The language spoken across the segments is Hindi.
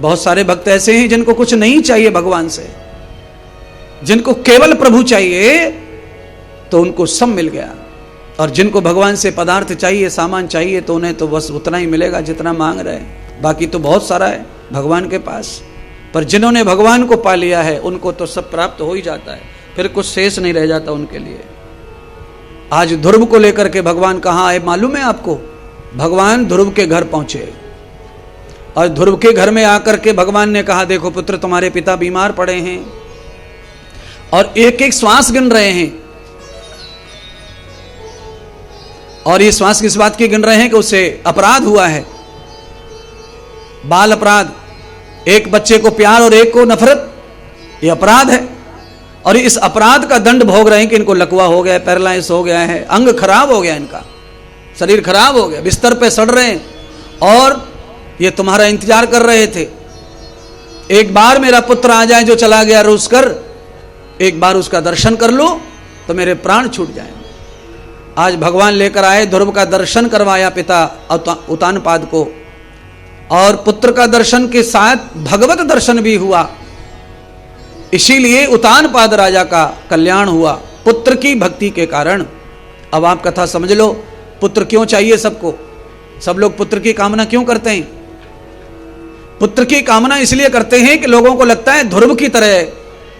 बहुत सारे भक्त ऐसे हैं जिनको कुछ नहीं चाहिए भगवान से, जिनको केवल प्रभु चाहिए तो उनको सब मिल गया, और जिनको भगवान से पदार्थ चाहिए, सामान चाहिए, तो उन्हें तो बस उतना ही मिलेगा जितना मांग रहे हैं, बाकी तो बहुत सारा है भगवान के पास। पर जिन्होंने भगवान को पा लिया है उनको तो सब प्राप्त हो ही जाता है, फिर कुछ शेष नहीं रह जाता उनके लिए। आज ध्रुव को लेकर के भगवान कहाँ आए मालूम है आपको? भगवान ध्रुव के घर पहुंचे, और ध्रुव के घर में आकर के भगवान ने कहा, देखो पुत्र, तुम्हारे पिता बीमार पड़े हैं और एक एक श्वास गिन रहे हैं, और ये श्वास किस बात की गिन रहे हैं कि उसे अपराध हुआ है, बाल अपराध। एक बच्चे को प्यार और एक को नफरत, ये अपराध है, और इस अपराध का दंड भोग रहे हैं कि इनको लकवा हो गया, पैरालाइज हो गया है, अंग खराब हो गया, इनका शरीर खराब हो गया, बिस्तर पे सड़ रहे हैं, और ये तुम्हारा इंतजार कर रहे थे। एक बार मेरा पुत्र आ जाए जो चला गया रूस कर, एक बार उसका दर्शन कर लो तो मेरे प्राण छूट जाए। आज भगवान लेकर आए, ध्रुव का दर्शन करवाया पिता उतानपाद को, और पुत्र का दर्शन के साथ भगवत दर्शन भी हुआ। इसीलिए उतानपाद राजा का कल्याण हुआ पुत्र की भक्ति के कारण। अब आप कथा समझ लो, पुत्र क्यों चाहिए सबको? सब लोग पुत्र की कामना क्यों करते हैं? पुत्र की कामना इसलिए करते हैं कि लोगों को लगता है ध्रुव की तरह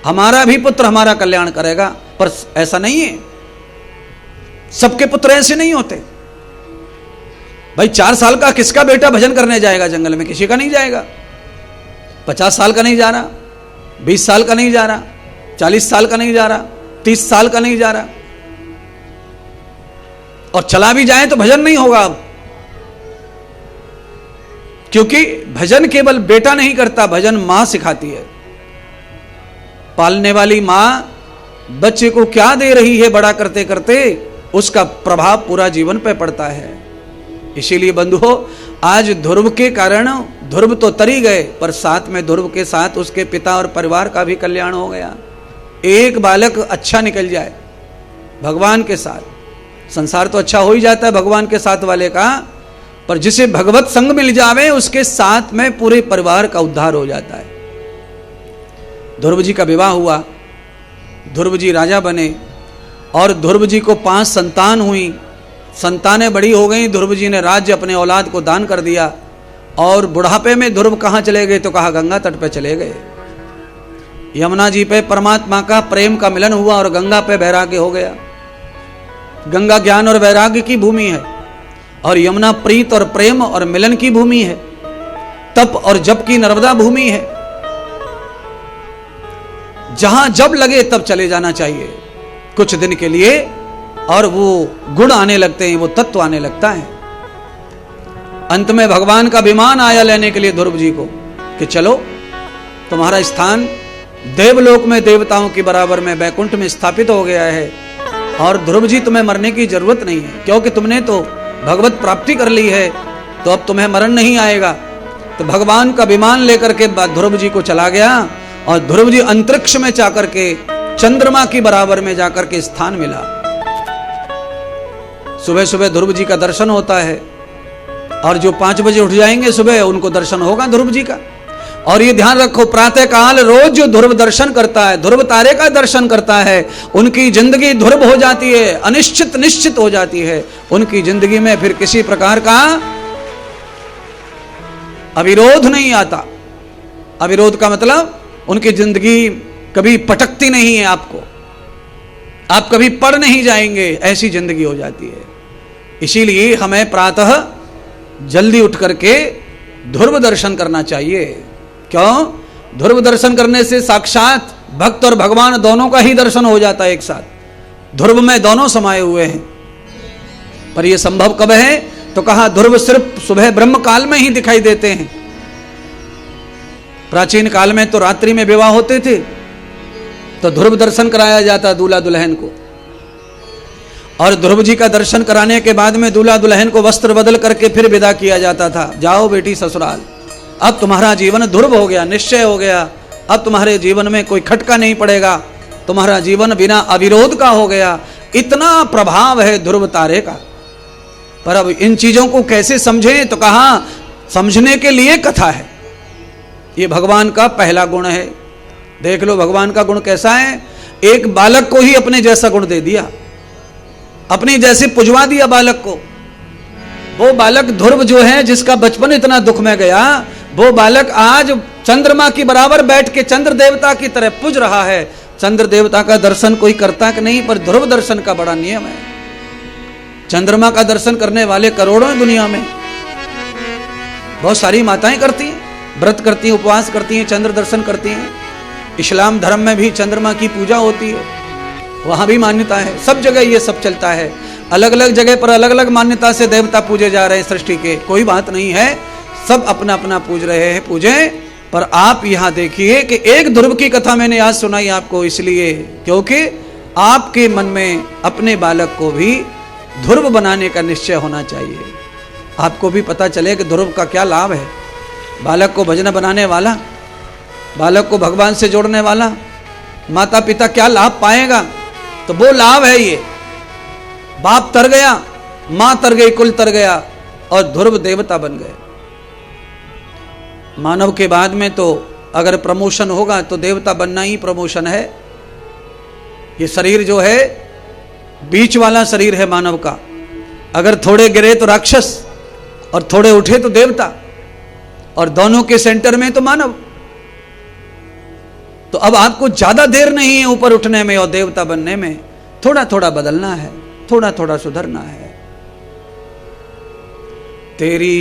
हमारा भी पुत्र हमारा कल्याण करेगा, पर ऐसा नहीं है। सबके पुत्र ऐसे नहीं होते भाई। 4 साल का किसका बेटा भजन करने जाएगा जंगल में? किसी का नहीं जाएगा। 50 साल का नहीं जा रहा, 20 साल का नहीं जा रहा, 40 साल का नहीं जा रहा, 30 साल का नहीं जा रहा, और चला भी जाए तो भजन नहीं होगा अब, क्योंकि भजन केवल बेटा नहीं करता, भजन मां सिखाती है। पालने वाली मां बच्चे को क्या दे रही है बड़ा करते करते, उसका प्रभाव पूरा जीवन पे पड़ता है। इसीलिए बंधुओं, आज ध्रुव के कारण, ध्रुव तो तरी गए, पर साथ में ध्रुव के साथ उसके पिता और परिवार का भी कल्याण हो गया। एक बालक अच्छा निकल जाए भगवान के साथ, संसार तो अच्छा हो ही जाता है भगवान के साथ वाले का, पर जिसे भगवत संग मिल जावे उसके साथ में पूरे परिवार का उद्धार हो जाता है। ध्रुव जी का विवाह हुआ, ध्रुव जी राजा बने, और ध्रुव जी को 5 संतान हुई। संतानें बड़ी हो गई, ध्रुव जी ने राज्य अपने औलाद को दान कर दिया, और बुढ़ापे में ध्रुव कहाँ चले गए? तो कहा गंगा तट पे चले गए। यमुना जी पे परमात्मा का प्रेम का मिलन हुआ, और गंगा पे वैराग्य हो गया। गंगा ज्ञान और वैराग्य की भूमि है, और यमुना प्रीत और प्रेम और मिलन की भूमि है, तप और जप की नर्मदा भूमि है। जहां जब लगे तब चले जाना चाहिए कुछ दिन के लिए, और वो गुण आने लगते हैं, वो तत्व आने लगता है। अंत में भगवान का विमान आया लेने के लिए ध्रुव जी को, कि चलो तुम्हारा स्थान देवलोक में देवताओं के बराबर में बैकुंठ में स्थापित हो गया है, और ध्रुव जी तुम्हें मरने की जरूरत नहीं है, क्योंकि तुमने तो भगवत प्राप्ति कर ली है, तो अब तुम्हें मरण नहीं आएगा। तो भगवान का विमान लेकर के ध्रुव जी को चला गया, और ध्रुव जी अंतरिक्ष में जाकर के चंद्रमा की बराबर में जाकर के स्थान मिला। सुबह सुबह ध्रुव जी का दर्शन होता है, और जो 5 बजे उठ जाएंगे सुबह उनको दर्शन होगा ध्रुव जी का। और ये ध्यान रखो, प्रातः काल रोज जो ध्रुव दर्शन करता है, ध्रुव तारे का दर्शन करता है, उनकी जिंदगी ध्रुव हो जाती है, अनिश्चित निश्चित हो जाती है। उनकी जिंदगी में फिर किसी प्रकार का अविरोध नहीं आता। अविरोध का मतलब उनकी जिंदगी कभी पटकती नहीं है आपको, आप कभी पड़ नहीं जाएंगे, ऐसी जिंदगी हो जाती है। इसीलिए हमें प्रातः जल्दी उठ करके ध्रुव दर्शन करना चाहिए। क्यों? ध्रुव दर्शन करने से साक्षात भक्त और भगवान दोनों का ही दर्शन हो जाता है एक साथ। ध्रुव में दोनों समाये हुए हैं। पर यह संभव कब है? तो कहा ध्रुव सिर्फ सुबह ब्रह्म काल में ही दिखाई देते हैं। प्राचीन काल में तो रात्रि में विवाह होते थे, तो ध्रुव दर्शन कराया जाता दूल्हा दुल्हन को, और ध्रुव जी का दर्शन कराने के बाद में दूल्हा दुल्हन को वस्त्र बदल करके फिर विदा किया जाता था। जाओ बेटी ससुराल, अब तुम्हारा जीवन ध्रुव हो गया, निश्चय हो गया, अब तुम्हारे जीवन में कोई खटका नहीं पड़ेगा, तुम्हारा जीवन बिना अविरोध का हो गया। इतना प्रभाव है ध्रुव तारे का। पर अब इन चीजों को कैसे समझें? तो कहा समझने के लिए कथा है, ये भगवान का पहला गुण है। देख लो भगवान का गुण कैसा है। एक बालक को ही अपने जैसा गुण दे दिया, अपनी जैसे पुजवा दिया बालक को। वो बालक ध्रुव जो है, जिसका बचपन इतना दुख में गया, वो बालक आज चंद्रमा की बराबर बैठ के चंद्र देवता की तरह पूज रहा है। चंद्र देवता का दर्शन कोई करता कि नहीं, पर ध्रुव दर्शन का बड़ा नियम है। चंद्रमा का दर्शन करने वाले करोड़ों हैं दुनिया में। बहुत सारी माताएं करती हैं, व्रत करती हैं, उपवास करती हैं, चंद्र दर्शन करती हैं। इस्लाम धर्म में भी चंद्रमा की पूजा होती है, वहां भी मान्यता है। सब जगह ये सब चलता है। अलग अलग जगह पर अलग अलग मान्यता से देवता पूजे जा रहे हैं सृष्टि के, कोई बात नहीं है, सब अपना अपना पूज रहे हैं, पूजे। पर आप यहां देखिए कि एक ध्रुव की कथा मैंने आज सुनाई आपको, इसलिए क्योंकि आपके मन में अपने बालक को भी ध्रुव बनाने का निश्चय होना चाहिए। आपको भी पता चले कि ध्रुव का क्या लाभ है। बालक को भजन बनाने वाला, बालक को भगवान से जोड़ने वाला माता पिता क्या लाभ पाएगा, तो वो लाभ है ये। बाप तर गया, मां तर गई, कुल तर गया और ध्रुव देवता बन गए। मानव के बाद में तो अगर प्रमोशन होगा तो देवता बनना ही प्रमोशन है। ये शरीर जो है बीच वाला शरीर है मानव का। अगर थोड़े गिरे तो राक्षस और थोड़े उठे तो देवता, और दोनों के सेंटर में तो मानव। तो अब आपको ज्यादा देर नहीं है ऊपर उठने में और देवता बनने में। थोड़ा थोड़ा बदलना है, थोड़ा थोड़ा सुधरना है। तेरी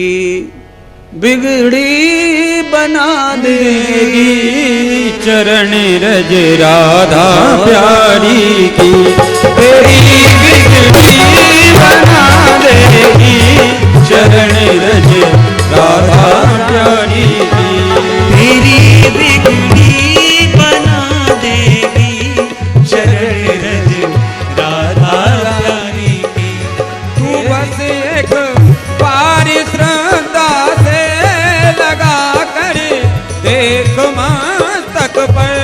बिगड़ी बना देगी चरण रज राधा प्यारी की। तेरी बिगड़ी बना देगी चरण रज राधा प्यारी की। तेरी बिगड़ी बना देगी चरण रज राधा प्यारी की। तू बस एक बार श्रद्धा से लगा कर देख मस्तक पर,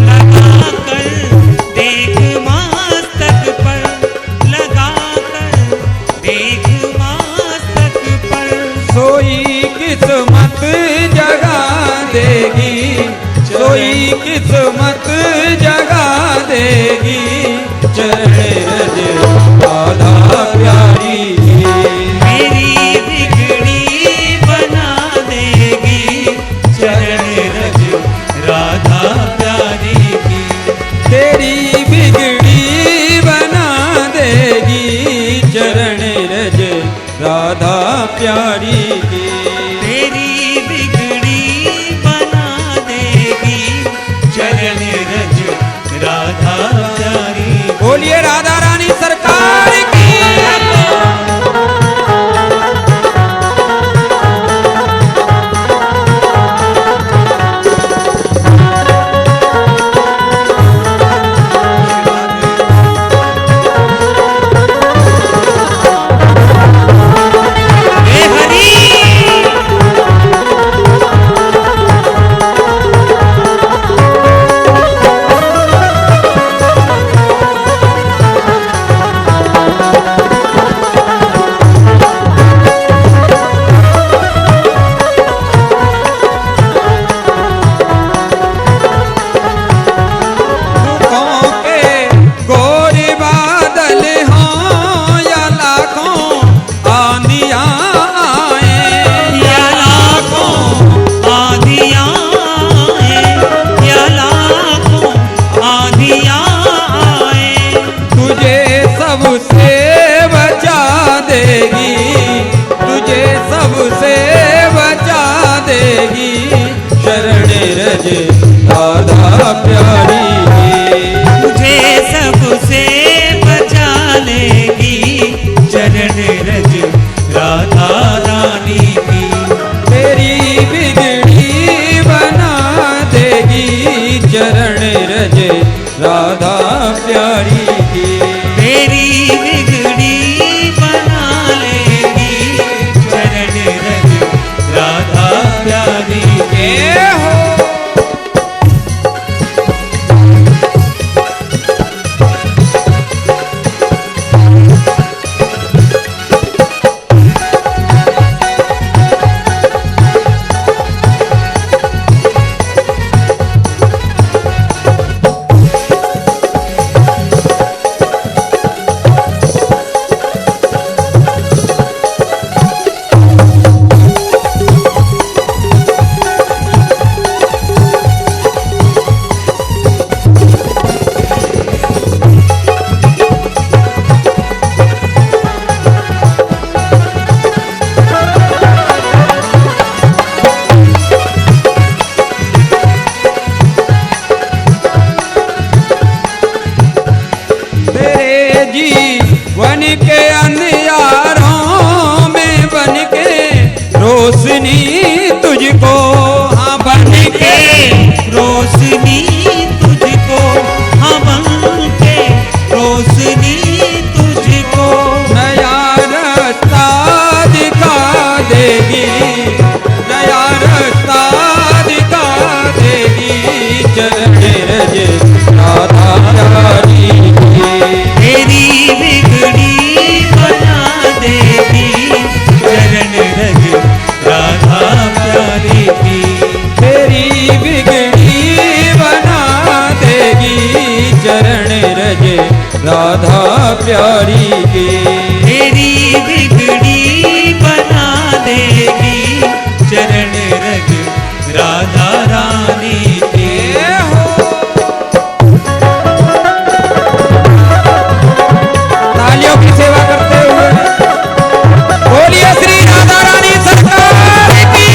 लगा कर देख मस्तक पर, लगा कर देख मस्तक पर। सोई किस्मत जगा देगी, सोई किस्मत जगा देगी चरण रज राधा प्यारी की। मेरी बिगड़ी बना देगी चरण रज राधा प्यारी की। तेरी बिगड़ी बना देगी चरण रज राधा प्यारी की। तेरी बिगड़ी बना देगी चरण रज राधा प्यारी। बोलिए राधा रानी सरकार की। हे हरि दुखों के गोरे बादल हों या लाखों आंधियां आए, या लाखों आंधियां आए, या लाखों आंधियां आए। तुझे सबसे बचा देगी, तुझे सबसे बचा देगी शरण रज राधा प्यारी की। तुझे सबसे बचा लेगी चरण रज राधा रानी की। तेरी बिगड़ी बना देगी चरण रज राधा प्यारी की। तेरी बिगड़ी बना लेगी चरण रज राधा प्यारी की। हो राधा प्यारी की। तेरी बिगड़ी बना देगी चरण रज राधा रानी के। तालियों की सेवा करते हुए बोलिए श्री राधा रानी सरकार की।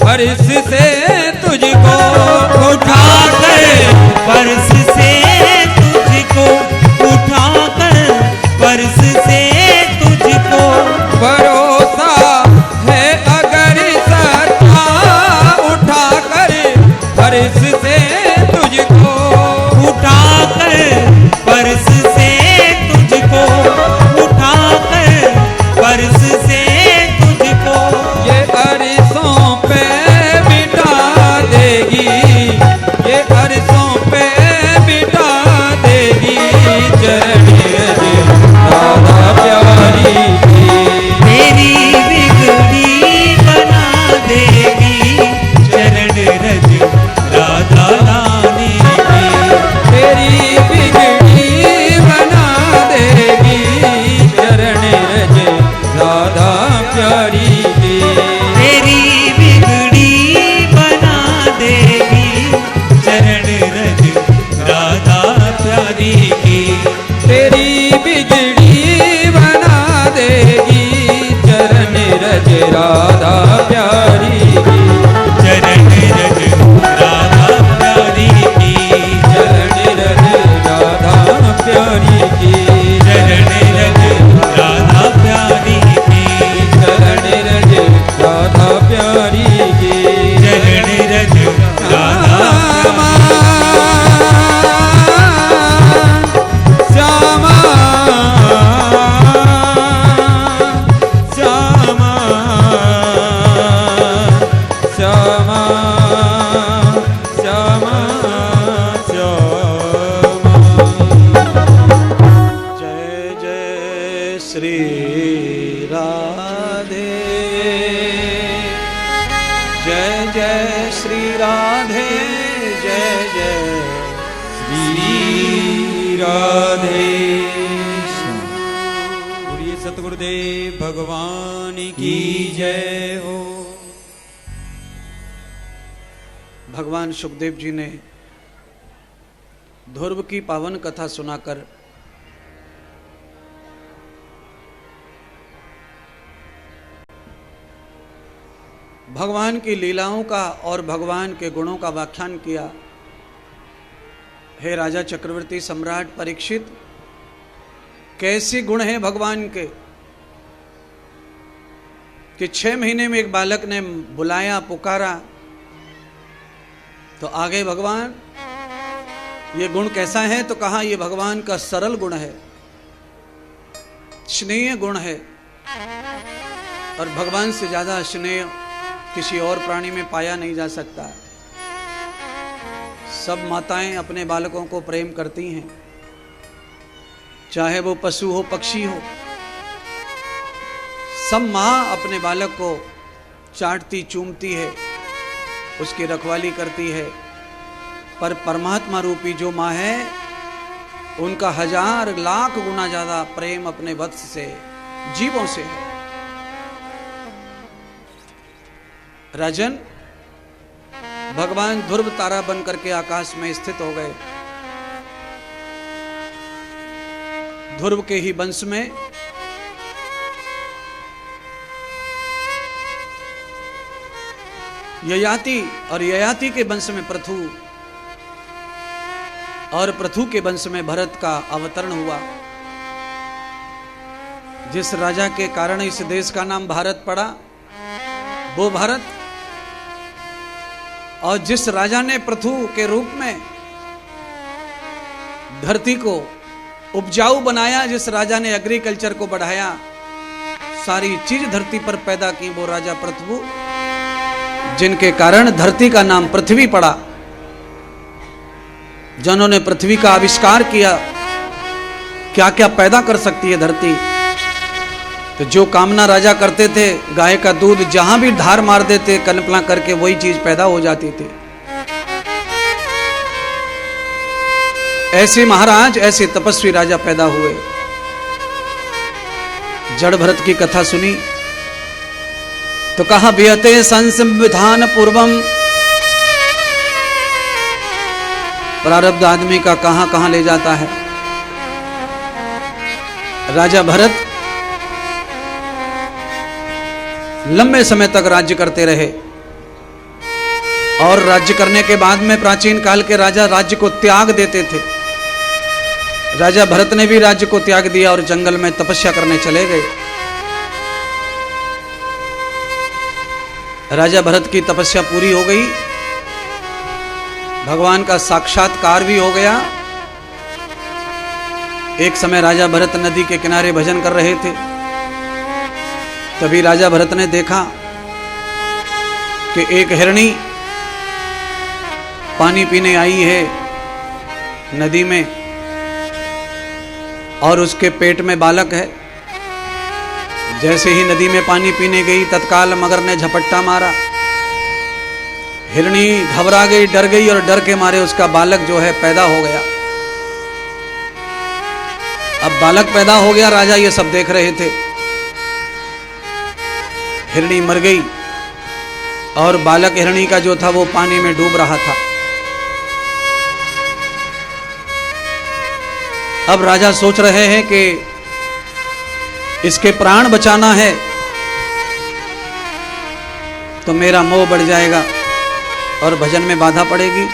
पर्स से तुझको उठाकर पर्स से तुझको उठाकर पर्स से तुझको भरोसा है अगर सच्चा उठाकर पर्स से तुझको उठाकर पर्स से तुझको उठाकर पर्स से तुझको ये अरसों पे बिठा देगी, ये अरसों पे बिठा देगी चरण रज राधा प्यारी की। तेरी बिगड़ी बना देगी चरण रज राधा रानी की। तेरी बिगड़ी बना देगी चरण रज राधा प्यारी की। तेरी बिगड़ी बना देगी चरण रज राधा प्यारी की। तेरी बिगड़ी बना देगी चरण रज राधा प्यारी की। चरण रज राधा प्यारी की। चरण रज राधा प्यारी की। चरण रज राधा प्यारी की। चरण रज राधा प्यारी की। चरण रज राधा श्यामा श्यामा श्यामा श्यामा श्यामा। जय जय श्री राधे, जय जय श्री राधे, जय जय श्री राधे। बोलिए सतगुरुदेव भगवान की जय हो। भगवान सुखदेव जी ने ध्रुव की पावन कथा सुनाकर भगवान की लीलाओं का और भगवान के गुणों का व्याख्यान किया। हे राजा चक्रवर्ती सम्राट परीक्षित, कैसे गुण हैं भगवान के कि 6 महीने में एक बालक ने बुलाया, पुकारा तो आ गए भगवान। ये गुण कैसा है? तो कहा ये भगवान का सरल गुण है, स्नेह गुण है, और भगवान से ज्यादा स्नेह किसी और प्राणी में पाया नहीं जा सकता। सब माताएं अपने बालकों को प्रेम करती हैं, चाहे वो पशु हो पक्षी हो। सब माँ अपने बालक को चाटती चूमती है, उसकी रखवाली करती है, पर परमात्मा रूपी जो माँ है उनका 1000 लाख गुना ज्यादा प्रेम अपने वत्स से, जीवों से है। राजन, भगवान ध्रुव तारा बन करके आकाश में स्थित हो गए। ध्रुव के ही वंश में ययाति, और ययाति के वंश में पृथु, और पृथु के वंश में भरत का अवतरण हुआ। जिस राजा के कारण इस देश का नाम भारत पड़ा वो भारत, और जिस राजा ने पृथु के रूप में धरती को उपजाऊ बनाया, जिस राजा ने एग्रीकल्चर को बढ़ाया, सारी चीज धरती पर पैदा की, वो राजा पृथु, जिनके कारण धरती का नाम पृथ्वी पड़ा। जिन्होंने पृथ्वी का आविष्कार किया, क्या क्या पैदा कर सकती है धरती। तो जो कामना राजा करते थे, गाय का दूध जहां भी धार मार देते कल्पना करके, वही चीज पैदा हो जाती थी। ऐसे महाराज, ऐसे तपस्वी राजा पैदा हुए। जड़ भरत की कथा सुनी तो कहा वियते संसंविधान पूर्वम। प्रारब्ध आदमी का कहां कहां ले जाता है। राजा भरत लंबे समय तक राज्य करते रहे, और राज्य करने के बाद में प्राचीन काल के राजा राज्य को त्याग देते थे। राजा भरत ने भी राज्य को त्याग दिया और जंगल में तपस्या करने चले गए। राजा भरत की तपस्या पूरी हो गई, भगवान का साक्षात्कार भी हो गया। एक समय राजा भरत नदी के किनारे भजन कर रहे थे। तभी राजा भरत ने देखा कि एक हिरणी पानी पीने आई है नदी में, और उसके पेट में बालक है। जैसे ही नदी में पानी पीने गई, तत्काल मगर ने झपट्टा मारा। हिरणी घबरा गई, डर गई, और डर के मारे उसका बालक जो है पैदा हो गया। अब बालक पैदा हो गया, राजा ये सब देख रहे थे। हिरणी मर गई और बालक हिरणी का जो था वो पानी में डूब रहा था। अब राजा सोच रहे हैं कि इसके प्राण बचाना है तो मेरा मोह बढ़ जाएगा और भजन में बाधा पड़ेगी,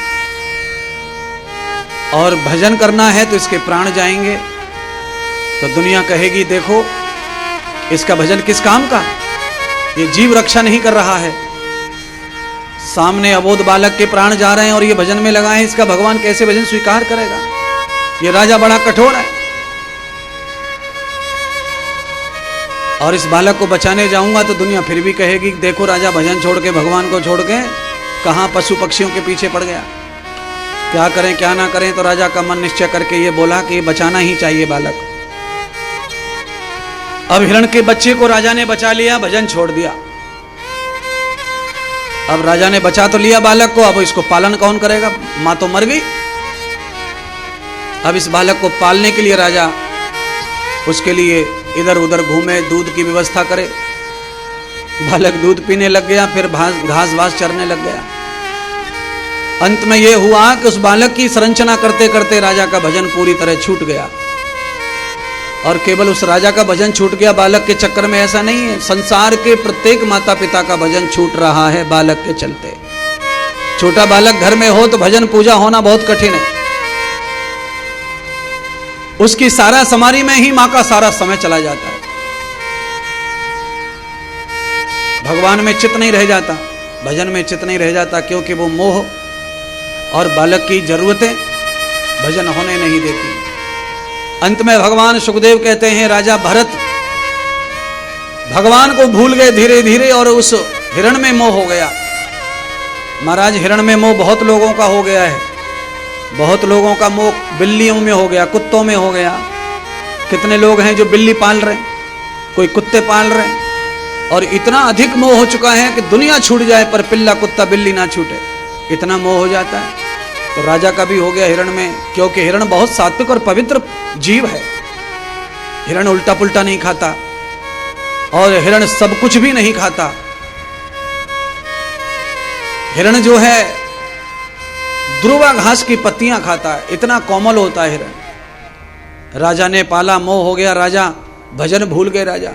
और भजन करना है तो इसके प्राण जाएंगे तो दुनिया कहेगी देखो इसका भजन किस काम का, ये जीव रक्षा नहीं कर रहा है। सामने अबोध बालक के प्राण जा रहे हैं और ये भजन में लगा है, इसका भगवान कैसे भजन स्वीकार करेगा। ये राजा बड़ा कठोर है। और इस बालक को बचाने जाऊंगा तो दुनिया फिर भी कहेगी देखो राजा भजन छोड़ के, भगवान को छोड़ के कहां पशु पक्षियों के पीछे पड़ गया। क्या करें क्या ना करें। तो राजा का मन निश्चय करके ये बोला कि बचाना ही चाहिए बालक। अब हिरण के बच्चे को राजा ने बचा लिया, भजन छोड़ दिया। अब राजा ने बचा तो लिया बालक को, अब इसको पालन कौन करेगा, मां तो मर गई। अब इस बालक को पालने के लिए राजा उसके लिए इधर उधर घूमे, दूध की व्यवस्था करे। बालक दूध पीने लग गया, फिर घास वास चरने लग गया। अंत में यह हुआ कि उस बालक की संरचना करते करते राजा का भजन पूरी तरह छूट गया। और केवल उस राजा का भजन छूट गया, बालक के चक्कर में ऐसा नहीं है। संसार के प्रत्येक माता पिता का भजन छूट रहा है बालक के चलते। छोटा बालक घर में हो तो भजन पूजा होना बहुत कठिन है। उसकी सारा समारी में ही मां का सारा समय चला जाता है। भगवान में चित्त नहीं रह जाता, भजन में चित्त नहीं रह जाता, क्योंकि वो मोह और बालक की जरूरतें भजन होने नहीं देती। अंत में भगवान सुखदेव कहते हैं राजा भरत भगवान को भूल गए धीरे धीरे, और उस हिरण में मोह हो गया। महाराज हिरण में मोह बहुत लोगों का हो गया है। बहुत लोगों का मोह बिल्लियों में हो गया, कुत्तों में हो गया। कितने लोग हैं जो बिल्ली पाल रहे हैं, कोई कुत्ते पाल रहे हैं, और इतना अधिक मोह हो चुका है कि दुनिया छूट जाए पर पिल्ला कुत्ता बिल्ली ना छूटे, इतना मोह हो जाता है। तो राजा का भी हो गया हिरण में, क्योंकि हिरण बहुत सात्विक और पवित्र जीव है। हिरण उल्टा पुल्टा नहीं खाता, और हिरण सब कुछ भी नहीं खाता। हिरण जो है ध्रुवा घास की पत्तियां खाता है, इतना कोमल होता है हिरण। राजा ने पाला, मोह हो गया, राजा भजन भूल गए राजा।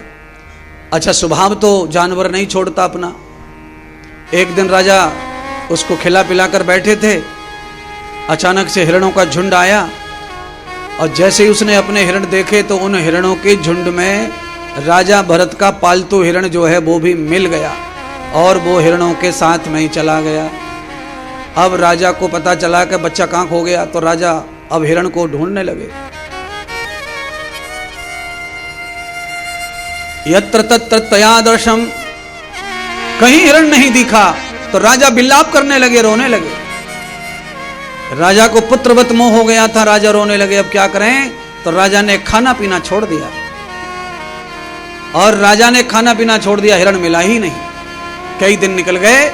अच्छा, स्वभाव तो जानवर नहीं छोड़ता अपना। एक दिन राजा उसको खिला पिलाकर बैठे थे, अचानक से हिरणों का झुंड आया, और जैसे ही उसने अपने हिरण देखे तो उन हिरणों के झुंड में राजा भरत का पालतू हिरण जो है वो भी मिल गया और वो हिरणों के साथ में ही चला गया। अब राजा को पता चला कि बच्चा कहाँ खो गया, तो राजा अब हिरण को ढूंढने लगे। यत्र तत्र तयादर्शम, कहीं हिरण नहीं दिखा तो राजा बिल्लाप करने लगे, रोने लगे। राजा को पुत्रवत मोह हो गया था, राजा रोने लगे। अब क्या करें, तो राजा ने खाना पीना छोड़ दिया। और राजा ने खाना पीना छोड़ दिया, हिरण मिला ही नहीं। कई दिन निकल गए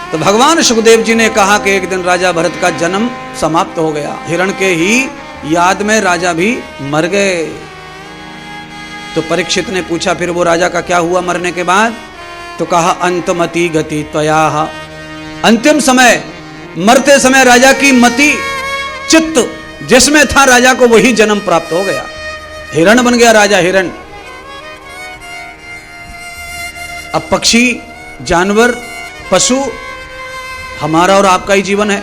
तो भगवान सुखदेव जी ने कहा कि एक दिन राजा भरत का जन्म समाप्त हो गया, हिरण के ही याद में राजा भी मर गए। तो परीक्षित ने पूछा फिर वो राजा का क्या हुआ मरने के बाद, तो कहा अंतमति गति त्वयाः, अंतिम समय मरते समय राजा की मति चित्त जिसमें था राजा को वही जन्म प्राप्त हो गया, हिरण बन गया राजा, हिरण। अब पक्षी, जानवर, पशु हमारा और आपका ही जीवन है,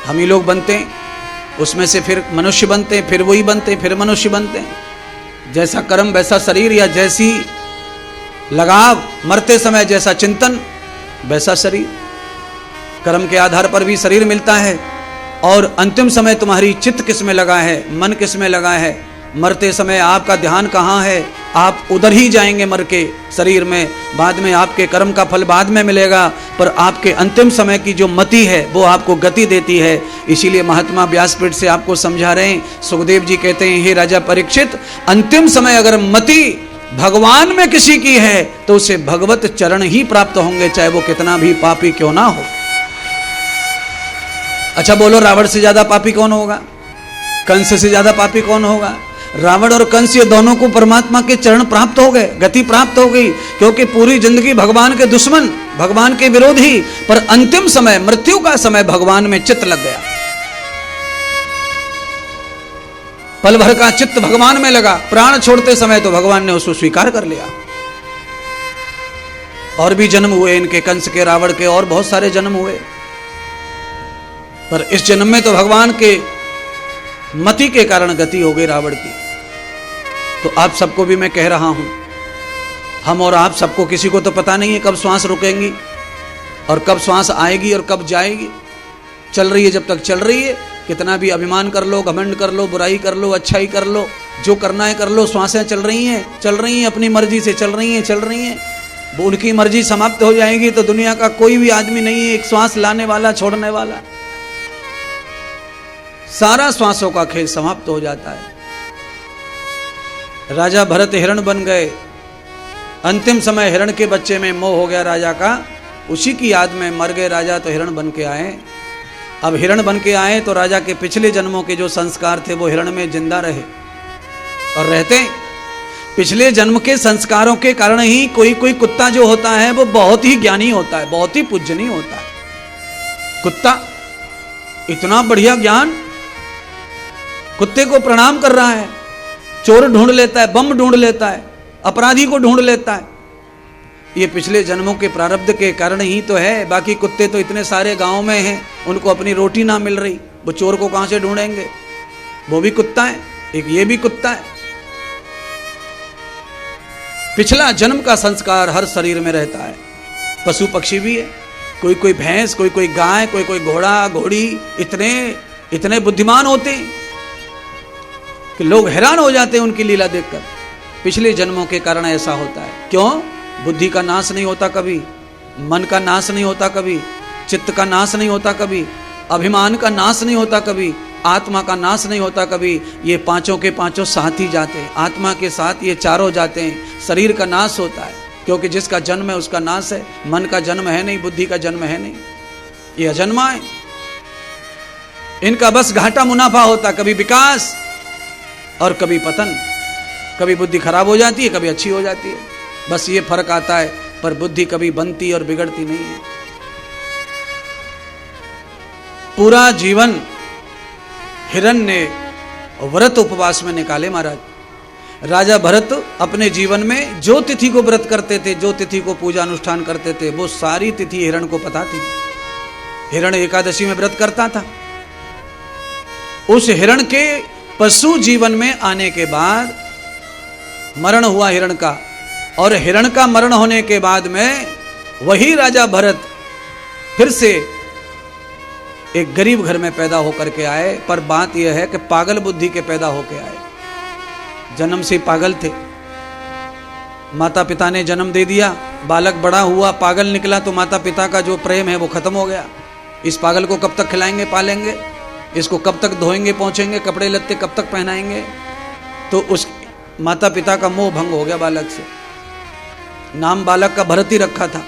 हम ही लोग बनते हैं, उसमें से फिर मनुष्य बनते हैं, फिर वही बनते हैं, फिर मनुष्य बनते हैं। जैसा कर्म वैसा शरीर, या जैसी लगाव मरते समय, जैसा चिंतन वैसा शरीर। कर्म के आधार पर भी शरीर मिलता है और अंतिम समय तुम्हारी चित्त किस में लगा है, मन किस में लगा है, मरते समय आपका ध्यान कहाँ है, आप उधर ही जाएंगे मर के शरीर में। बाद में आपके कर्म का फल बाद में मिलेगा, पर आपके अंतिम समय की जो मति है वो आपको गति देती है। इसीलिए महात्मा व्यासपीठ से आपको समझा रहे हैं, सुखदेव जी कहते हैं, हे राजा परीक्षित, अंतिम समय अगर मति भगवान में किसी की है तो उसे भगवत चरण ही प्राप्त होंगे, चाहे वो कितना भी पापी क्यों ना हो। अच्छा बोलो, रावण से ज्यादा पापी कौन होगा, कंस से ज्यादा पापी कौन होगा? रावण और कंस ये दोनों को परमात्मा के चरण प्राप्त हो गए, गति प्राप्त हो गई, क्योंकि पूरी जिंदगी भगवान के दुश्मन, भगवान के विरोधी, पर अंतिम समय मृत्यु का समय भगवान में चित्त लग गया, पल भर का चित्त भगवान में लगा। प्राण छोड़ते समय तो भगवान ने उसको स्वीकार कर लिया। और भी जन्म हुए इनके, कंस के, रावण के, और बहुत सारे जन्म हुए, पर इस जन्म में तो भगवान के मति के कारण गति हो गई रावण की। तो आप सबको भी मैं कह रहा हूं, हम और आप सबको, किसी को तो पता नहीं है कब श्वास रुकेंगी और कब श्वास आएगी और कब जाएगी। चल रही है जब तक चल रही है, कितना भी अभिमान कर लो, घमंड कर लो, बुराई कर लो, अच्छाई कर लो, जो करना है कर लो, श्वासें चल रही हैं, अपनी मर्जी से चल रही हैं। वो उनकी मर्जी समाप्त हो जाएगी तो दुनिया का कोई भी आदमी नहीं है एक श्वास लाने वाला, छोड़ने वाला। सारा श्वासों का खेल समाप्त हो जाता है। राजा भरत हिरण बन गए, अंतिम समय हिरण के बच्चे में मोह हो गया राजा का, उसी की याद में मर गए राजा, तो हिरण बन के आए। अब हिरण बन के आए तो राजा के पिछले जन्मों के जो संस्कार थे वो हिरण में जिंदा रहे और रहते। पिछले जन्म के संस्कारों के कारण ही कोई कोई कुत्ता जो होता है वो बहुत ही ज्ञानी होता है, बहुत ही पूजनीय होता है। कुत्ता इतना बढ़िया ज्ञान, कुत्ते को प्रणाम कर रहा है, चोर ढूंढ लेता है, बम ढूंढ लेता है, अपराधी को ढूंढ लेता है। ये पिछले जन्मों के प्रारब्ध के कारण ही तो है। बाकी कुत्ते तो इतने सारे गांव में हैं, उनको अपनी रोटी ना मिल रही, वो चोर को कहां से ढूंढेंगे? वो भी कुत्ता है, एक ये भी कुत्ता है। पिछला जन्म का संस्कार हर शरीर में रहता है। पशु पक्षी भी है, कोई कोई भैंस, कोई कोई गाय, कोई कोई घोड़ा, घोड़ी, इतने इतने बुद्धिमान होते हैं कि लोग हैरान हो जाते हैं उनकी लीला देखकर। पिछले जन्मों के कारण ऐसा होता है। क्यों? बुद्धि का नाश नहीं होता कभी, मन का नाश नहीं होता कभी, चित्त का नाश नहीं होता कभी, अभिमान का नाश नहीं होता कभी, आत्मा का नाश नहीं होता कभी। ये पांचों के पांचों साथ ही जाते हैं, आत्मा के साथ ये चारों जाते हैं। शरीर का नाश होता है क्योंकि जिसका जन्म है उसका नाश है। मन का जन्म है नहीं, बुद्धि का जन्म है नहीं, ये अजन्मा है। इनका बस घाटा मुनाफा होता, कभी विकास और कभी पतन। कभी बुद्धि खराब हो जाती है, कभी अच्छी हो जाती है, बस ये फर्क आता है। पर बुद्धि कभी बनती और बिगड़ती नहीं है। पूरा जीवन हिरण ने व्रत उपवास में निकाले महाराज। राजा भरत अपने जीवन में जो तिथि को व्रत करते थे, जो तिथि को पूजा अनुष्ठान करते थे, वो सारी तिथि हिरण को पता थी। हिरण एकादशी में व्रत करता था। उस हिरण के पशु जीवन में आने के बाद मरण हुआ हिरण का, और हिरण का मरण होने के बाद में वही राजा भरत फिर से एक गरीब घर में पैदा होकर के आए। पर बात यह है कि पागल बुद्धि के पैदा होकर आए, जन्म से पागल थे। माता पिता ने जन्म दे दिया, बालक बड़ा हुआ, पागल निकला, तो माता पिता का जो प्रेम है वो खत्म हो गया। इस पागल को कब तक खिलाएंगे पालेंगे, इसको कब तक धोएंगे पहुंचेंगे, कपड़े लत्ते कब तक पहनाएंगे। तो उस माता पिता का मोह भंग हो गया बालक से। नाम बालक का भरत ही रखा था।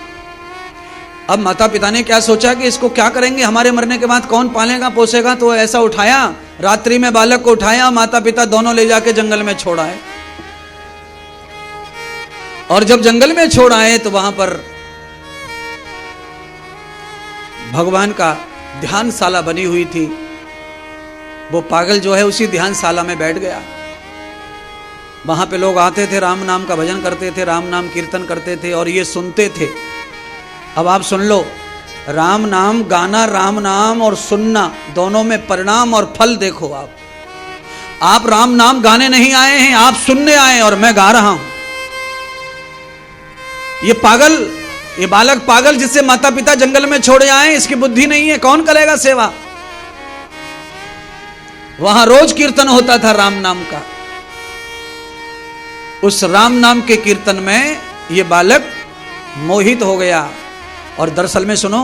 अब माता पिता ने क्या सोचा कि इसको क्या करेंगे, हमारे मरने के बाद कौन पालेगा पोसेगा। तो ऐसा उठाया, रात्रि में बालक को उठाया, माता पिता दोनों ले जाके जंगल में छोड़ आए। और जब जंगल में छोड़ आए तो वहां पर भगवान का ध्यानशाला बनी हुई थी। वो पागल जो है उसी ध्यानशाला में बैठ गया। वहां पे लोग आते थे, राम नाम का भजन करते थे, राम नाम कीर्तन करते थे और ये सुनते थे। अब आप सुन लो, राम नाम गाना, राम नाम और सुनना दोनों में परिणाम और फल देखो। आप राम नाम गाने नहीं आए हैं, आप सुनने आए और मैं गा रहा हूं। ये पागल, ये बालक पागल जिससे माता पिता जंगल में छोड़े आए, इसकी बुद्धि नहीं है, कौन करेगा सेवा। वहां रोज कीर्तन होता था राम नाम का। उस राम नाम के कीर्तन में ये बालक मोहित हो गया। और दरअसल में सुनो,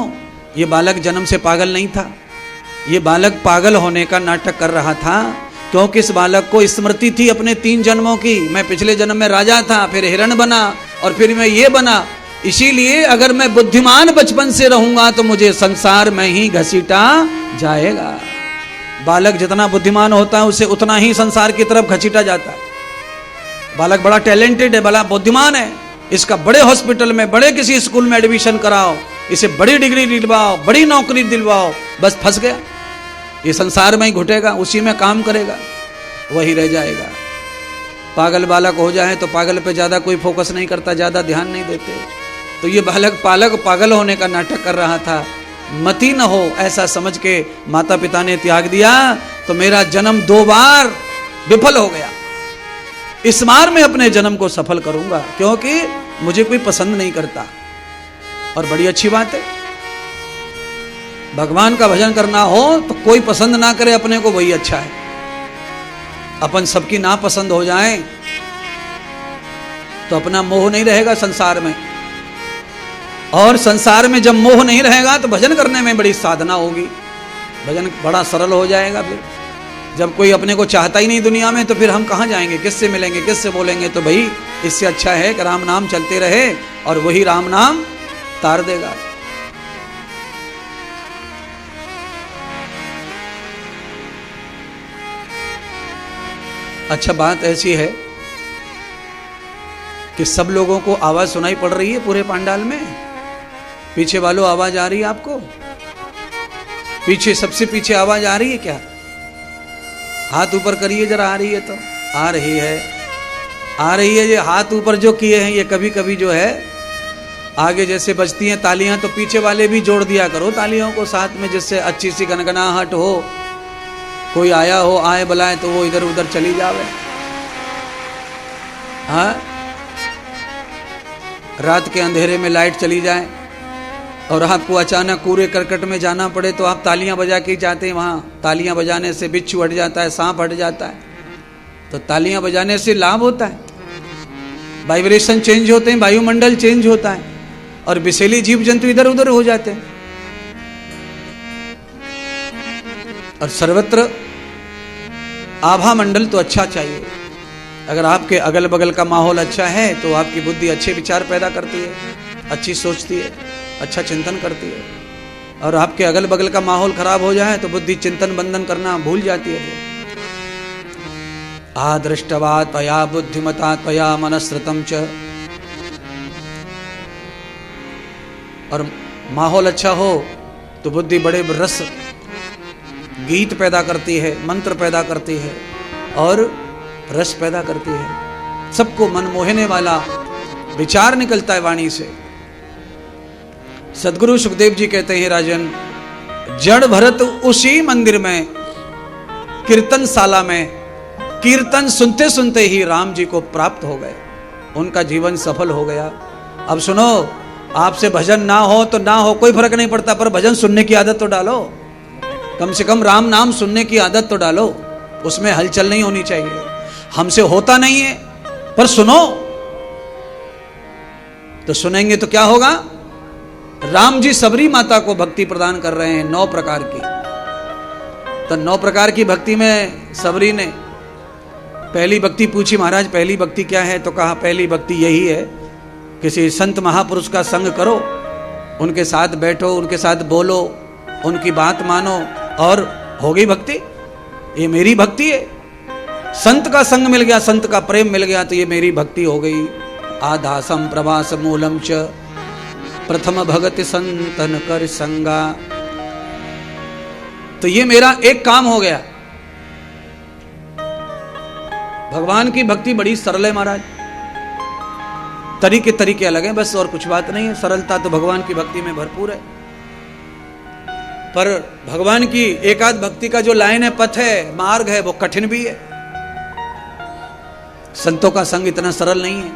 ये बालक जन्म से पागल नहीं था, ये बालक पागल होने का नाटक कर रहा था। क्योंकि इस बालक को स्मृति थी अपने 3 जन्मों की। मैं पिछले जन्म में राजा था, फिर हिरण बना और फिर मैं ये बना। इसीलिए अगर मैं बुद्धिमान बचपन से रहूंगा तो मुझे संसार में ही घसीटा जाएगा। बालक जितना बुद्धिमान होता है उसे उतना ही संसार की तरफ घसीटा जाता है। बालक बड़ा टैलेंटेड है, बड़ा बुद्धिमान है, इसका बड़े हॉस्पिटल में, बड़े किसी स्कूल में एडमिशन कराओ, इसे बड़ी डिग्री दिलवाओ, बड़ी नौकरी दिलवाओ, बस फंस गया। ये संसार में ही घुटेगा, उसी में काम करेगा, वही रह जाएगा। पागल बालक हो जाए तो पागल पे ज्यादा कोई फोकस नहीं करता, ज्यादा ध्यान नहीं देते। तो ये बालक पागल होने का नाटक कर रहा था। मति न हो ऐसा समझ के माता पिता ने त्याग दिया। तो मेरा जन्म 2 बार विफल हो गया, इस बार मैं अपने जन्म को सफल करूंगा, क्योंकि मुझे कोई पसंद नहीं करता। और बड़ी अच्छी बात है, भगवान का भजन करना हो तो कोई पसंद ना करे अपने को, वही अच्छा है। अपन सबकी नापसंद हो जाए तो अपना मोह नहीं रहेगा संसार में। और संसार में जब मोह नहीं रहेगा तो भजन करने में बड़ी साधना होगी, भजन बड़ा सरल हो जाएगा। फिर जब कोई अपने को चाहता ही नहीं दुनिया में तो फिर हम कहाँ जाएंगे, किससे मिलेंगे, किससे बोलेंगे। तो भाई इससे अच्छा है कि राम नाम चलते रहे और वही राम नाम तार देगा। अच्छा, बात ऐसी है कि सब लोगों को आवाज सुनाई पड़ रही है पूरे पंडाल में। पीछे वालों आवाज आ रही है आपको? पीछे, सबसे पीछे आवाज आ रही है क्या? हाथ ऊपर करिए जरा, आ रही है तो? आ रही है, आ रही है। ये हाथ ऊपर जो किए हैं ये कभी कभी जो है आगे जैसे बजती हैं तालियां, तो पीछे वाले भी जोड़ दिया करो तालियों को साथ में, जिससे अच्छी सी गनगनाहट हो। कोई आया हो, आए बुलाए तो वो इधर उधर चली जावे। हाँ, रात के अंधेरे में लाइट चली जाए और आपको अचानक कूड़े करकट में जाना पड़े तो आप तालियां बजा के जाते हैं। वहां तालियां बजाने से बिच्छू हट जाता है, सांप हट जाता है। तो तालियां बजाने से लाभ होता है, वाइब्रेशन चेंज होते हैं, वायुमंडल चेंज होता है और विषैली जीव जंतु इधर उधर हो जाते हैं। और सर्वत्र आभा मंडल तो अच्छा चाहिए। अगर आपके अगल बगल का माहौल अच्छा है तो आपकी बुद्धि अच्छे विचार पैदा करती है, अच्छी सोचती है, अच्छा चिंतन करती है। और आपके अगल बगल का माहौल खराब हो जाए तो बुद्धि चिंतन बंधन करना भूल जाती है। आदृष्टवा त्वया बुद्धिमता त्वया मनस्रतम च। और माहौल अच्छा हो तो बुद्धि बड़े रस गीत पैदा करती है, मंत्र पैदा करती है और रस पैदा करती है। सबको मन मोहने वाला विचार निकलता है वाणी से। सदगुरु सुखदेव जी कहते हैं, राजन, जड़ भरत उसी मंदिर में कीर्तनशाला में कीर्तन सुनते सुनते ही राम जी को प्राप्त हो गए, उनका जीवन सफल हो गया। अब सुनो, आपसे भजन ना हो तो ना हो, कोई फर्क नहीं पड़ता, पर भजन सुनने की आदत तो डालो, कम से कम राम नाम सुनने की आदत तो डालो, उसमें हलचल नहीं होनी चाहिए। हमसे होता नहीं है, पर सुनो तो सुनेंगे तो क्या होगा। राम जी सबरी माता को भक्ति प्रदान कर रहे हैं 9 प्रकार की। तो 9 प्रकार की भक्ति में सबरी ने पहली भक्ति पूछी, महाराज पहली भक्ति क्या है? तो कहा पहली भक्ति यही है, किसी संत महापुरुष का संग करो, उनके साथ बैठो, उनके साथ बोलो, उनकी बात मानो और हो गई भक्ति। ये मेरी भक्ति है। संत का संग मिल गया, संत का प्रेम मिल गया तो ये मेरी भक्ति हो गई। आधासम प्रवास मूलम च प्रथम भगति संतन कर संगा। तो ये मेरा एक काम हो गया। भगवान की भक्ति बड़ी सरल है महाराज, तरीके तरीके अलग हैं बस, और कुछ बात नहीं है। सरलता तो भगवान की भक्ति में भरपूर है, पर भगवान की एकाध भक्ति का जो लाइन है, पथ है, मार्ग है, वो कठिन भी है। संतों का संग इतना सरल नहीं है,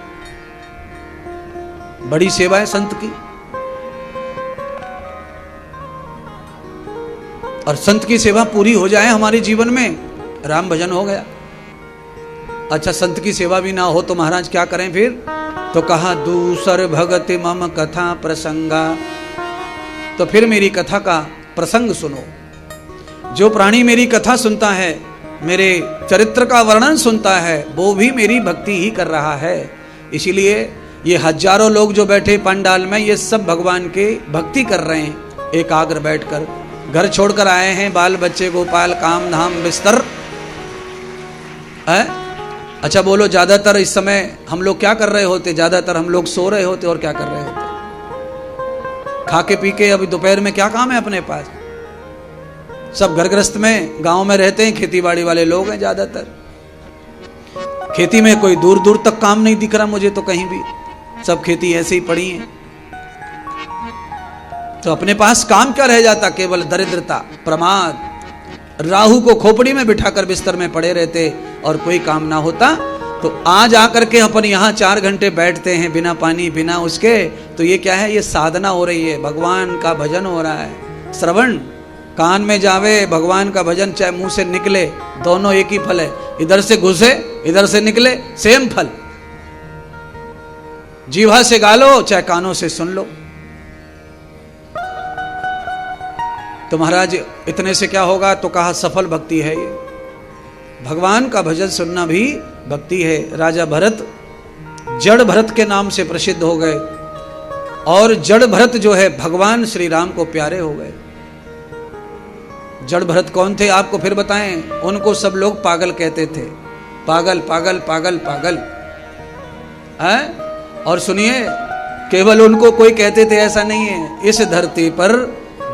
बड़ी सेवा है संत की। और संत की सेवा पूरी हो जाए हमारे जीवन में, राम भजन हो गया। अच्छा, संत की सेवा भी ना हो तो महाराज क्या करें फिर? तो कहा दूसर भगति मम कथा प्रसंगा। तो फिर मेरी कथा का प्रसंग सुनो। जो प्राणी मेरी कथा सुनता है, मेरे चरित्र का वर्णन सुनता है, वो भी मेरी भक्ति ही कर रहा है। इसीलिए ये हजारों लोग जो बैठे पंडाल में, ये सब भगवान के भक्ति कर रहे हैं। एकाग्र बैठकर घर छोड़कर आए हैं, बाल बच्चे गोपाल काम धाम बिस्तर है। अच्छा बोलो, ज्यादातर इस समय हम लोग क्या कर रहे होते? ज्यादातर हम लोग सो रहे होते और क्या कर रहे होते? खा के पी के अभी दोपहर में क्या काम है अपने पास? सब घर गृहस्थ में, गांव में रहते हैं, खेती बाड़ी वाले लोग हैं ज्यादातर। खेती में कोई दूर दूर तक काम नहीं दिख रहा मुझे तो कहीं भी, सब खेती ऐसे ही पड़ी है। तो अपने पास काम क्या रह जाता? केवल दरिद्रता, प्रमाद। राहु को खोपड़ी में बिठाकर बिस्तर में पड़े रहते और कोई काम ना होता। तो आज आकर के अपन यहाँ 4 घंटे बैठते हैं बिना पानी बिना उसके, तो ये क्या है? ये साधना हो रही है, भगवान का भजन हो रहा है। श्रवण कान में जावे, भगवान का भजन चाहे मुंह से निकले, दोनों एक ही फल है। इधर से घुसे इधर से निकले, सेम फल। जीवा से गालो चाहे कानों से सुन लो। तो महाराज इतने से क्या होगा? तो कहा सफल भक्ति है ये, भगवान का भजन सुनना भी भक्ति है। राजा भरत जड़ भरत के नाम से प्रसिद्ध हो गए, और जड़ भरत जो है भगवान श्री राम को प्यारे हो गए। जड़ भरत कौन थे आपको फिर बताएं? उनको सब लोग पागल कहते थे, पागल पागल पागल पागल है। और सुनिए, केवल उनको कोई कहते थे ऐसा नहीं है। इस धरती पर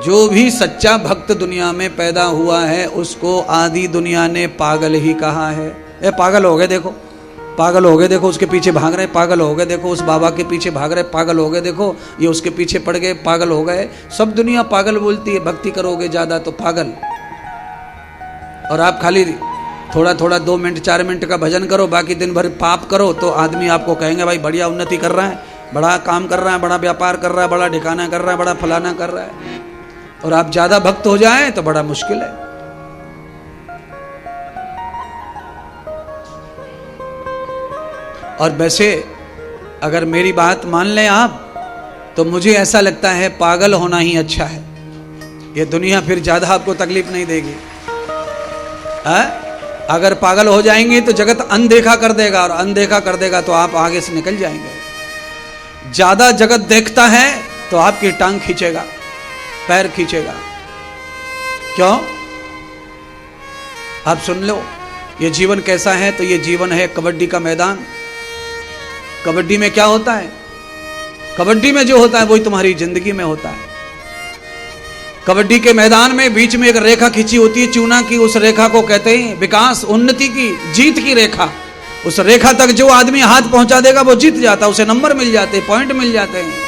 जो भी सच्चा भक्त दुनिया में पैदा हुआ है, उसको आदि दुनिया ने पागल ही कहा है। ये पागल हो गए देखो, पागल हो गए देखो, उसके पीछे भाग रहे, पागल हो गए देखो, उस बाबा के पीछे भाग रहे, पागल हो गए देखो, ये उसके पीछे पड़ गए, पागल हो गए। सब दुनिया पागल बोलती है। भक्ति करोगे ज्यादा तो पागल, और आप खाली थोड़ा थोड़ा 2 मिनट 4 मिनट का भजन करो, बाकी दिन भर पाप करो, तो आदमी आपको कहेंगे भाई बढ़िया उन्नति कर रहा है, बड़ा काम कर रहा है, बड़ा व्यापार कर रहा है, बड़ा ठिकाना कर रहा है, बड़ा फलाना कर रहा है। और आप ज्यादा भक्त हो जाएं तो बड़ा मुश्किल है। और वैसे अगर मेरी बात मान लें आप, तो मुझे ऐसा लगता है पागल होना ही अच्छा है। ये दुनिया फिर ज्यादा आपको तकलीफ नहीं देगी। अगर पागल हो जाएंगे तो जगत अनदेखा कर देगा, और अनदेखा कर देगा तो आप आगे से निकल जाएंगे। ज्यादा जगत देखता है तो आपकी टांग खींचेगा, पैर खींचेगा। क्यों? आप सुन लो, ये जीवन कैसा है? तो ये जीवन है कबड्डी का मैदान। कबड्डी में क्या होता है? कबड्डी में जो होता है वही तुम्हारी जिंदगी में होता है। कबड्डी के मैदान में बीच में एक रेखा खींची होती है चूना की, उस रेखा को कहते हैं विकास, उन्नति की, जीत की रेखा। उस रेखा तक जो आदमी हाथ पहुंचा देगा वो जीत जाता, उसे नंबर मिल जाते, पॉइंट मिल जाते हैं।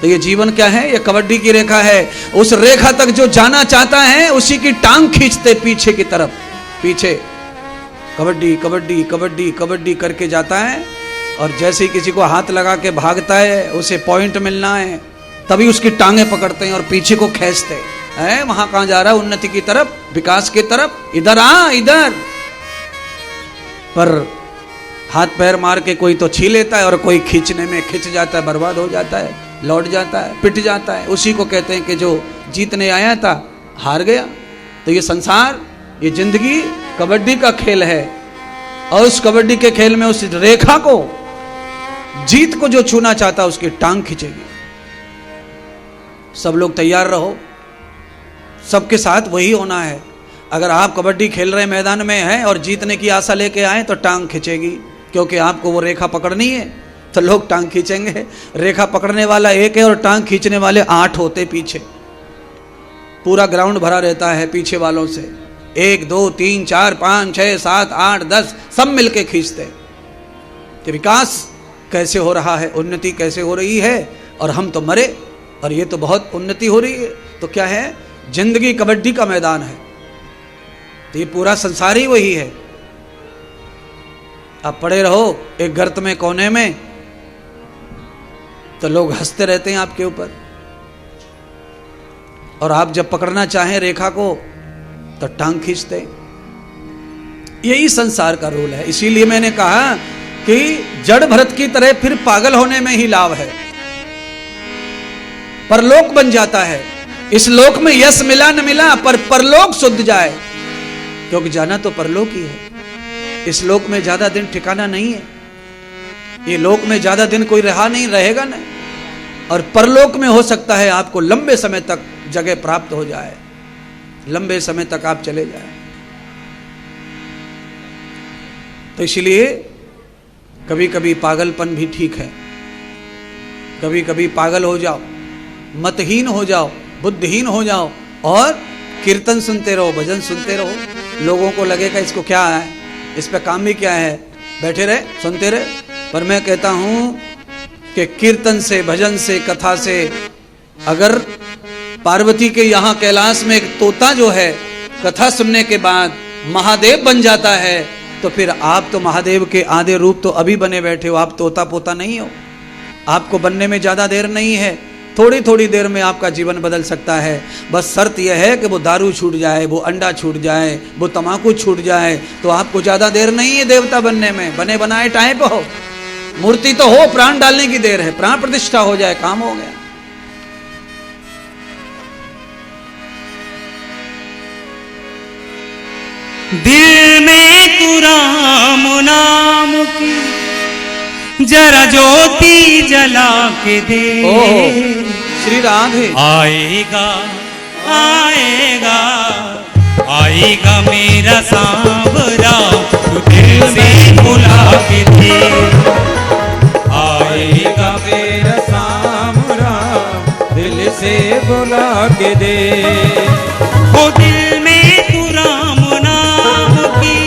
तो ये जीवन क्या है? ये कबड्डी की रेखा है। उस रेखा तक जो जाना चाहता है उसी की टांग खींचते पीछे की तरफ, पीछे। कबड्डी कबड्डी कबड्डी कबड्डी करके जाता है, और जैसे ही किसी को हाथ लगा के भागता है, उसे पॉइंट मिलना है, तभी उसकी टांगे पकड़ते हैं और पीछे को खींचते हैं। वहां कहां जा रहा है? उन्नति की तरफ, विकास की तरफ, इधर आ, इधर। पर हाथ पैर मार के कोई तो छी लेता है और कोई खींचने में खिंच जाता है, बर्बाद हो जाता है, लौट जाता है, पिट जाता है। उसी को कहते हैं कि जो जीतने आया था हार गया। तो ये संसार, ये जिंदगी कबड्डी का खेल है, और उस कबड्डी के खेल में उस रेखा को, जीत को जो छूना चाहता है उसकी टांग खींचेगी। सब लोग तैयार रहो, सबके साथ वही होना है। अगर आप कबड्डी खेल रहे मैदान में हैं और जीतने की आशा लेके आए तो टांग खींचेगी, क्योंकि आपको वो रेखा पकड़नी है, तो लोग टांग खींचेंगे। रेखा पकड़ने वाला एक है और टांग खींचने वाले 8 होते पीछे। पूरा ग्राउंड भरा रहता है पीछे वालों से, 1 2 3 4 5 6 7 8 10 सब मिलके खींचते कि विकास कैसे हो रहा है, उन्नति कैसे हो रही है, और हम तो मरे और ये तो बहुत उन्नति हो रही है। तो क्या है? जिंदगी कबड्डी का मैदान है। तो ये पूरा संसार ही वही है। आप पड़े रहो एक गर्त में, कोने में, तो लोग हंसते रहते हैं आपके ऊपर, और आप जब पकड़ना चाहें रेखा को तो टांग खींचते। यही संसार का रूल है। इसीलिए मैंने कहा कि जड़ भरत की तरह फिर पागल होने में ही लाभ है। परलोक बन जाता है। इस लोक में यश मिला न मिला, पर परलोक शुद्ध जाए, क्योंकि जाना तो परलोक ही है। इस लोक में ज्यादा दिन ठिकाना नहीं है। ये लोक में ज्यादा दिन कोई रहा नहीं, रहेगा नहीं। और परलोक में हो सकता है आपको लंबे समय तक जगह प्राप्त हो जाए, लंबे समय तक आप चले जाए। तो इसलिए कभी कभी पागलपन भी ठीक है। कभी कभी पागल हो जाओ, मतहीन हो जाओ, बुद्धिहीन हो जाओ, और कीर्तन सुनते रहो, भजन सुनते रहो। लोगों को लगेगा इसको क्या है, इस पे काम भी क्या है, बैठे रहे सुनते रहे। पर मैं कहता हूं कि कीर्तन से, भजन से, कथा से, अगर पार्वती के यहाँ कैलाश में एक तोता जो है कथा सुनने के बाद महादेव बन जाता है, तो फिर आप तो महादेव के आधे रूप तो अभी बने बैठे हो, आप तोता पोता नहीं हो। आपको बनने में ज्यादा देर नहीं है, थोड़ी थोड़ी देर में आपका जीवन बदल सकता है। बस शर्त यह है कि वो दारू छूट जाए, वो अंडा छूट जाए, वो तम्बाकू छूट जाए, तो आपको ज्यादा देर नहीं है देवता बनने में। बने बनाए टाइप हो, मूर्ति तो हो, प्राण डालने की देर है, प्राण प्रतिष्ठा हो जाए, काम हो गया। दिल में तू राम नाम की जरा ज्योति जला के दे। श्री राधे। आएगा आएगा आएगा मेरा सांवरा, तू दिल से बुला के दे। आएगा मेरा सांवरा, दिल से बुला के दे। वो दिल में तू राम नाम की,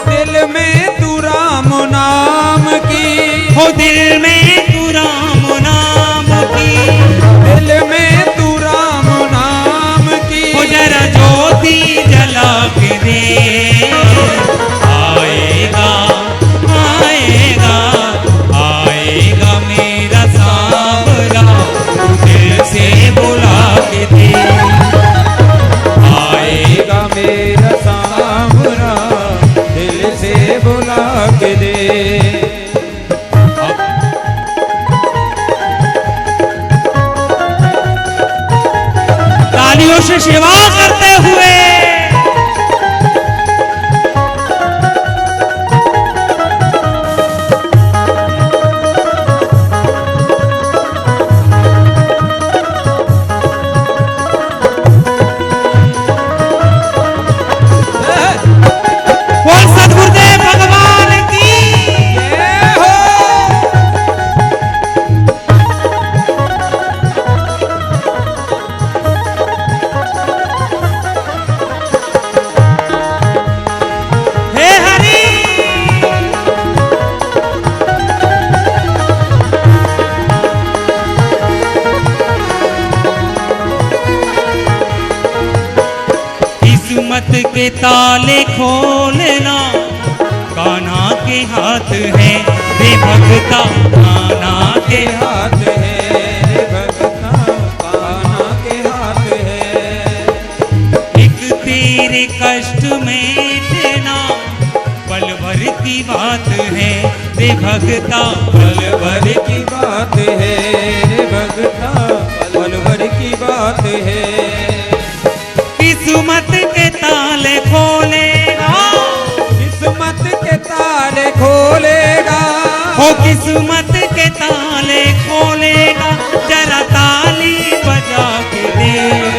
दिल में तू राम नाम की, वो दिल में तू राम नाम की, दिल में तू राम नाम की, वो जरा ज्योति जला के दे। आएगा आएगा आएगा मेरा सांवरा, तू दिल से बुला के दे। आएगा मेरा सांवरा, दिल से बुला के दे। तालियों से सेवा करते हुए सदगुरुदेव भगवान की जय हो। हे हरि किस्मत के ताले खोलना, कान्हा के हाथ है रे भगता, कान्हा के हाथ है रे भगता, कान्हा के हाथ है। एक तेरे कष्ट में देना पल भर की बात है रे भगता, पल भर की बात है रे भगता, पल भर की बात है। किस्मत के ताले खोलेगा, किस्मत के ताले खोलेगा, हो किस्मत के ताले खोलेगा, जरा ताली बजा के दे